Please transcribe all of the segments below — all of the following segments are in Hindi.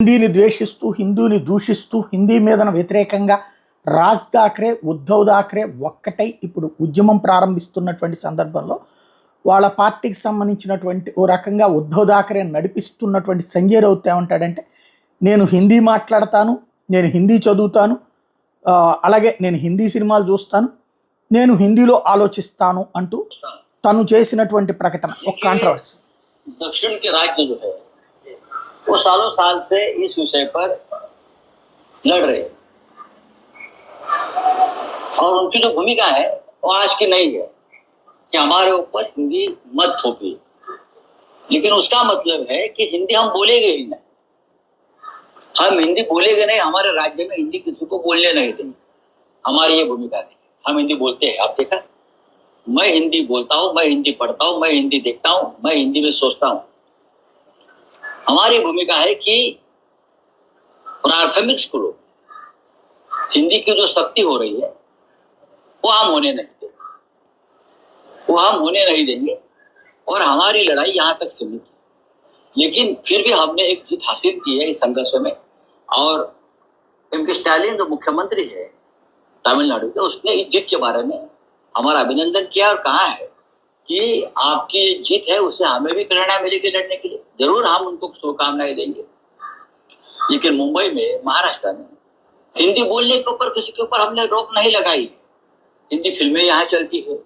హిందీని ద్వేషిస్తూ హిందూని దూషిస్తూ హిందీ మీదన వ్యతిరేకంగా రాజ్ ఠాక్రే ఉద్ధవ్ ఠాక్రే ఒక్కటై ఇప్పుడు ఉద్యమం ప్రారంభిస్తున్నటువంటి సందర్భంలో వాళ్ళ పార్టీకి సంబంధించినటువంటి ఓ రకంగా ఉద్ధవ్ ఠాక్రే నడిపిస్తున్నటువంటి సంజయ్ రౌత్ ఏమంటాడంటే, నేను హిందీ మాట్లాడతాను, నేను హిందీ చదువుతాను, అలాగే నేను హిందీ సినిమాలు చూస్తాను, నేను హిందీలో ఆలోచిస్తాను అంటూ తను చేసినటువంటి ప్రకటన ఒక కాంట్రవర్సీ. दक्षिण के राज्य जो है वो सालों साल से इस विषय पर लड़ रहे और उनकी जो भूमिका है वो आज की नहीं है कि हमारे ऊपर हिंदी मत थोपी, लेकिन उसका मतलब है कि हिंदी हम बोलेंगे ही नहीं, हम हिंदी बोलेंगे नहीं, हमारे राज्य में हिंदी किसी को बोलने नहीं देंगे। हमारी ये भूमिका नहीं, हम हिंदी बोलते हैं। आप देखा, मैं हिंदी बोलता हूँ, मैं हिंदी पढ़ता हूँ, मैं हिंदी देखता हूँ, मैं हिंदी में सोचता हूँ। हमारी भूमिका है कि प्राथमिक स्कूलों हिंदी की जो सख्ती हो रही है वो हम होने नहीं देंगे, वो हम होने नहीं देंगे। और हमारी लड़ाई यहाँ तक सीमित है, लेकिन फिर भी हमने एक जीत हासिल की है इस संघर्ष में। और एम.के. स्टालिन जो मुख्यमंत्री है तमिलनाडु के, उसने इस जीत के बारे में हमारा अभिनंदन किया और कहा है कि आपकी जीत है उससे हमें भी प्रेरणा मिलेगी लड़ने के लिए। जरूर हम उनको शुभकामनाएं देंगे, लेकिन मुंबई में, महाराष्ट्र में हिंदी बोलने के ऊपर किसी के ऊपर हमने रोक नहीं लगाई। हिंदी फिल्में यहाँ चलती है,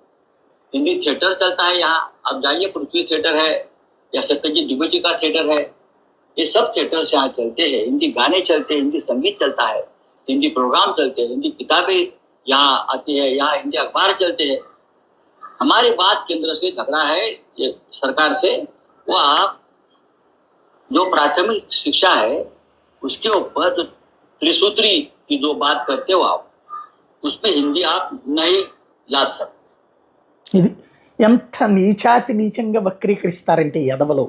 हिंदी थिएटर चलता है यहाँ। अब जाइए, पृथ्वी थिएटर है या सत्यजीत द्विवेदी का थिएटर है, ये सब थिएटर्स यहाँ चलते हैं। हिंदी गाने चलते हैं, हिंदी संगीत चलता है, हिंदी प्रोग्राम चलते हैं, हिंदी किताबें यहाँ आती है, यहाँ हिंदी अखबार चलते हैं। हमारी बात केंद्र से झगड़ा है ये सरकार से, वो आप जो प्राथमिक शिक्षा है उसके ऊपर जो त्रिसूत्री की जो बात करते हो आप, उसमें हिंदी आप नहीं लाद सकते। ఇది ఎంత నీచాతి నీచంగా వక్రీకరిస్తారంటే ఎదవలో.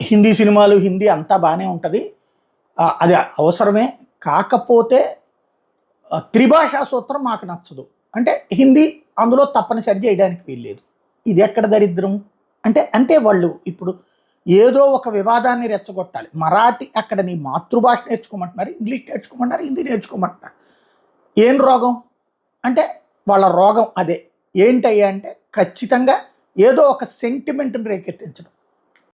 హిందీ సినిమాలు హిందీ అంతా బాగానే ఉంటుంది, అది అవసరమే, కాకపోతే త్రిభాషా సూత్రం మాకు నచ్చదు అంటే హిందీ అందులో తప్పనిసరి చేయడానికి వీల్లేదు. ఇది ఎక్కడ దరిద్రం అంటే, అంతే వాళ్ళు ఇప్పుడు ఏదో ఒక వివాదాన్ని రెచ్చగొట్టాలి. మరాఠీ అక్కడ నీ మాతృభాష నేర్చుకోమంటున్నారు, ఇంగ్లీష్ నేర్చుకోమంటున్నారు, హిందీ నేర్చుకోమంటున్నారు. ఏం రోగం అంటే వాళ్ళ రోగం అదే. ఏంటయ్యా అంటే ఖచ్చితంగా ఏదో ఒక సెంటిమెంట్ని రేకెత్తించడం.